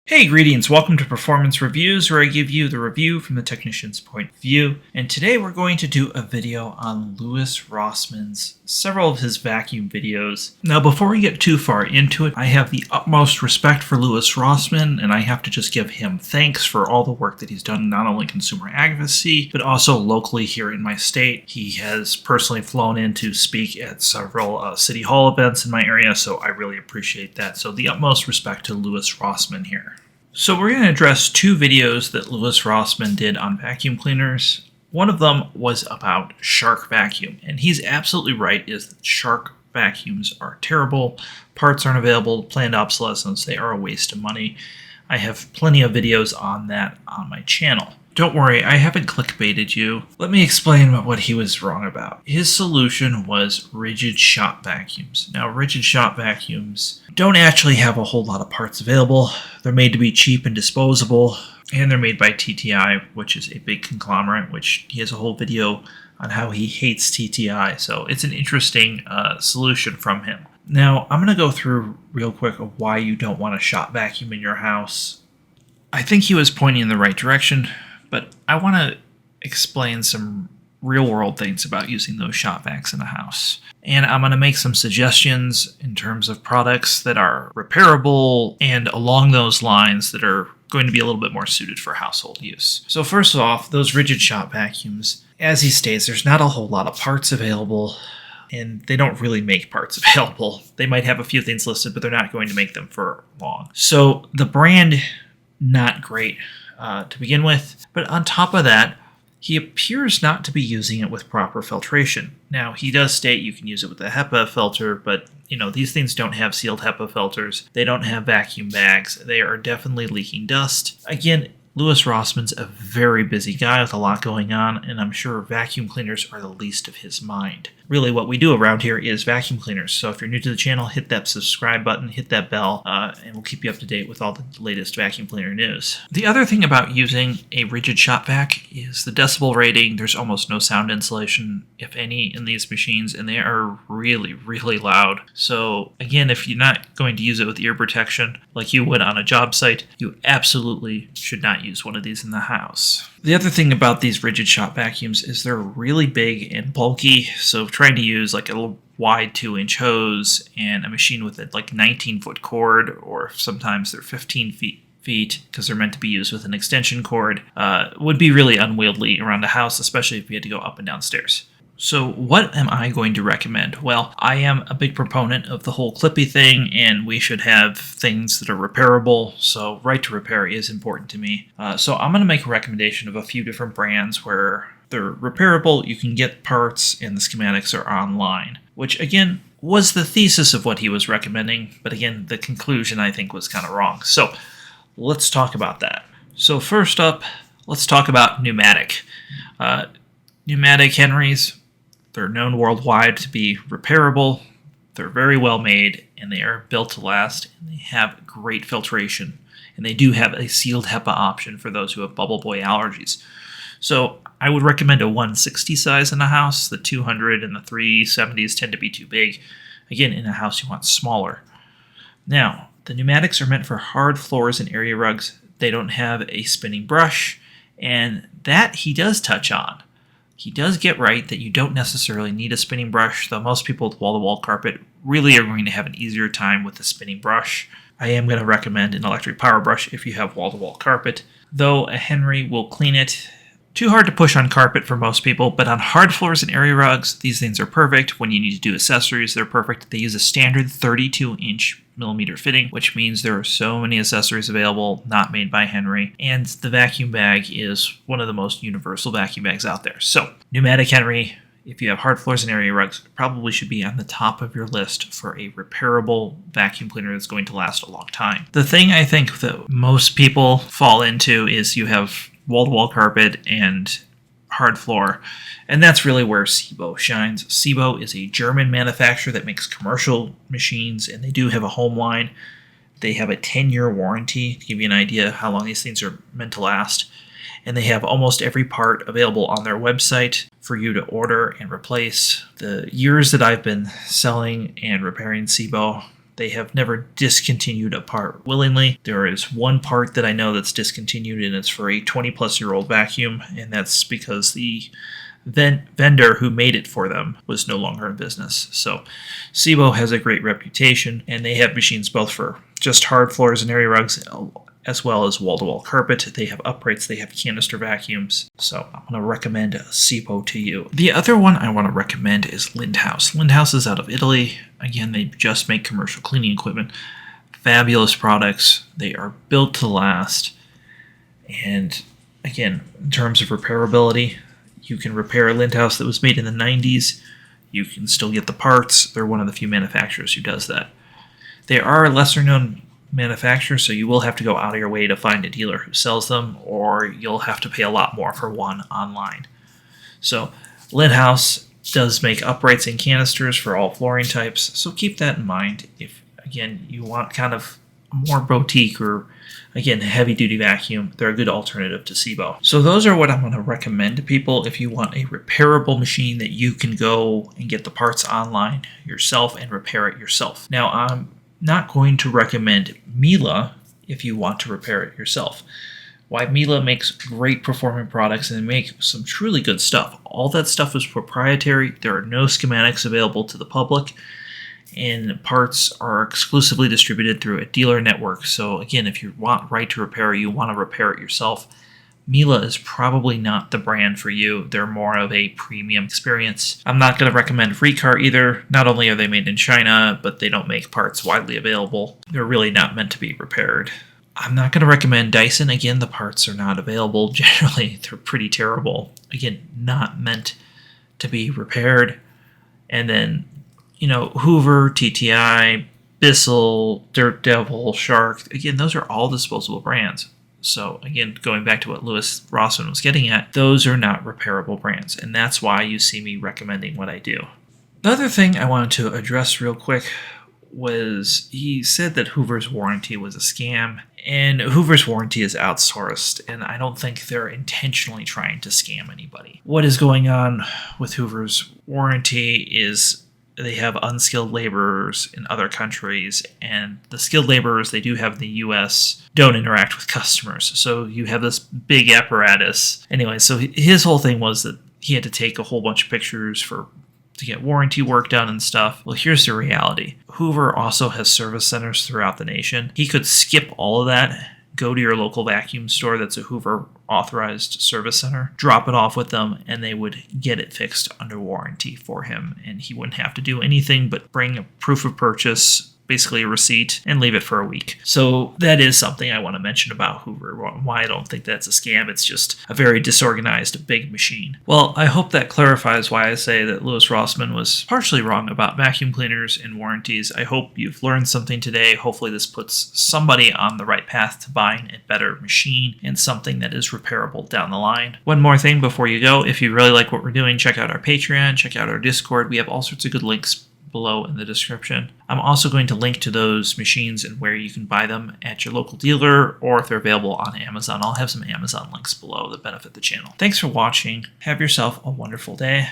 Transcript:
Hey, greetings. Welcome to Performance Reviews, where I give you the review from the technician's point of view. And today we're going to do a video on Louis Rossmann's several of his vacuum videos. Now, before we get too far into it, I have the utmost respect for Louis Rossmann, and I have to just give him thanks for all the work that he's done, not only consumer advocacy, but also locally here in my state. He has personally flown in to speak at several City Hall events in my area, so I really appreciate that. So the utmost respect to Louis Rossmann here. So we're going to address two videos that Louis Rossmann did on vacuum cleaners. One of them was about Shark vacuum, and he's absolutely right, is that Shark vacuums are terrible, parts aren't available, planned obsolescence, they are a waste of money. I have plenty of videos on that on my channel. Don't worry, I haven't clickbaited you. Let me explain what he was wrong about. His solution was rigid shop vacuums. Now, rigid shop vacuums don't actually have a whole lot of parts available. They're made to be cheap and disposable, and they're made by TTI, which is a big conglomerate, which he has a whole video on how he hates TTI. So it's an interesting solution from him. Now, I'm going to go through real quick of why you don't want a shop vacuum in your house. I think he was pointing in the right direction, but I want to explain some real-world things about using those shop vacs in a house. And I'm going to make some suggestions in terms of products that are repairable and along those lines that are going to be a little bit more suited for household use. So first off, those rigid shop vacuums, as he states, there's not a whole lot of parts available, and they don't really make parts available. They might have a few things listed, but they're not going to make them for long. So the brand, not great to begin with, but on top of that, he appears not to be using it with proper filtration. Now, he does state you can use it with a HEPA filter, but these things don't have sealed HEPA filters. They don't have vacuum bags. They are definitely leaking dust. Again, Louis Rossmann's a very busy guy with a lot going on, and I'm sure vacuum cleaners are the least of his mind. Really, what we do around here is vacuum cleaners. So if you're new to the channel, hit that subscribe button, hit that bell, and we'll keep you up to date with all the latest vacuum cleaner news. The other thing about using a rigid shop vac is the decibel rating. There's almost no sound insulation, if any, in these machines, and they are really, really loud. So again, if you're not going to use it with ear protection like you would on a job site, you absolutely should not use one of these in the house. The other thing about these rigid shop vacuums is they're really big and bulky, so trying to use like a wide 2-inch hose and a machine with a 19-foot cord, or sometimes they're 15 feet because they're meant to be used with an extension cord, would be really unwieldy around a house, especially if you had to go up and down stairs. So what am I going to recommend? Well, I am a big proponent of the whole clippy thing, and we should have things that are repairable, so right to repair is important to me. So I'm going to make a recommendation of a few different brands where they're repairable, you can get parts, and the schematics are online, which again was the thesis of what he was recommending, but again, the conclusion I think was kind of wrong. So let's talk about that. So first up, let's talk about pneumatic. Pneumatic Henrys. They're known worldwide to be repairable, they're very well made, and they are built to last, and they have great filtration. And they do have a sealed HEPA option for those who have bubble boy allergies. So I would recommend a 160 size in a house. The 200 and the 370s tend to be too big. Again, in a house you want smaller. Now, the pneumatics are meant for hard floors and area rugs. They don't have a spinning brush, and that he does touch on. He does get right that you don't necessarily need a spinning brush, though most people with wall-to-wall carpet really are going to have an easier time with the spinning brush. I am going to recommend an electric power brush if you have wall-to-wall carpet, though a Henry will clean it. Too hard to push on carpet for most people, but on hard floors and area rugs, these things are perfect. When you need to do accessories, they're perfect. They use a standard 32-inch millimeter fitting, which means there are so many accessories available not made by Henry, and the vacuum bag is one of the most universal vacuum bags out there. So pneumatic Henry, if you have hard floors and area rugs, probably should be on the top of your list for a repairable vacuum cleaner that's going to last a long time. The thing I think that most people fall into is you have wall-to-wall carpet and hard floor, and that's really where SEBO shines. SEBO is a German manufacturer that makes commercial machines, and they do have a home line. They have a 10-year warranty to give you an idea how long these things are meant to last, and they have almost every part available on their website for you to order and replace. The years that I've been selling and repairing SEBO, They have never discontinued a part willingly. There is one part that I know that's discontinued, and it's for a 20-plus-year-old vacuum, and that's because the vendor who made it for them was no longer in business. So SEBO has a great reputation, and they have machines both for just hard floors and area rugs, as well as wall-to-wall carpet. They have uprights, they have canister vacuums. So I'm going to recommend SEBO to you. The other one I want to recommend is Lindhaus. Lindhaus is out of Italy. Again, they just make commercial cleaning equipment. Fabulous products. They are built to last. And again, in terms of repairability, you can repair a Lindhaus that was made in the 90s. You can still get the parts. They're one of the few manufacturers who does that. They are a lesser-known manufacturer, so you will have to go out of your way to find a dealer who sells them, or you'll have to pay a lot more for one online. So Lindhaus does make uprights and canisters for all flooring types, so keep that in mind if, again, you want kind of a more boutique or, again, heavy-duty vacuum. They're a good alternative to SEBO. So those are what I'm going to recommend to people if you want a repairable machine that you can go and get the parts online yourself and repair it yourself. Now, I'm not going to recommend Miele if you want to repair it yourself. Why? Miele makes great performing products and they make some truly good stuff. All that stuff is proprietary. There are no schematics available to the public, and parts are exclusively distributed through a dealer network. So again, if you want right to repair, you want to repair it yourself, Miele is probably not the brand for you. They're more of a premium experience. I'm not going to recommend Recar either. Not only are they made in China, but they don't make parts widely available. They're really not meant to be repaired. I'm not going to recommend Dyson. Again, the parts are not available. Generally, they're pretty terrible. Again, not meant to be repaired. And then, Hoover, TTI, Bissell, Dirt Devil, Shark. Again, those are all disposable brands. So again, going back to what Rossman was getting at, those are not repairable brands, and that's why you see me recommending what I do. The other thing I wanted to address real quick was he said that Hoover's warranty was a scam, and Hoover's warranty is outsourced, and I don't think they're intentionally trying to scam anybody. What is going on with Hoover's warranty is they have unskilled laborers in other countries, and the skilled laborers they do have in the U.S. don't interact with customers. So you have this big apparatus. Anyway, so his whole thing was that he had to take a whole bunch of pictures to get warranty work done and stuff. Well, here's the reality. Hoover also has service centers throughout the nation. He could skip all of that, go to your local vacuum store that's a Hoover authorized service center, drop it off with them, and they would get it fixed under warranty for him. And he wouldn't have to do anything but bring a proof of purchase, basically a receipt, and leave it for a week. So that is something I want to mention about Hoover, why I don't think that's a scam. It's just a very disorganized, big machine. Well, I hope that clarifies why I say that Louis Rossmann was partially wrong about vacuum cleaners and warranties. I hope you've learned something today. Hopefully this puts somebody on the right path to buying a better machine and something that is repairable down the line. One more thing before you go, if you really like what we're doing, check out our Patreon, check out our Discord. We have all sorts of good links below in the description. I'm also going to link to those machines and where you can buy them at your local dealer, or if they're available on Amazon. I'll have some Amazon links below that benefit the channel. Thanks for watching. Have yourself a wonderful day.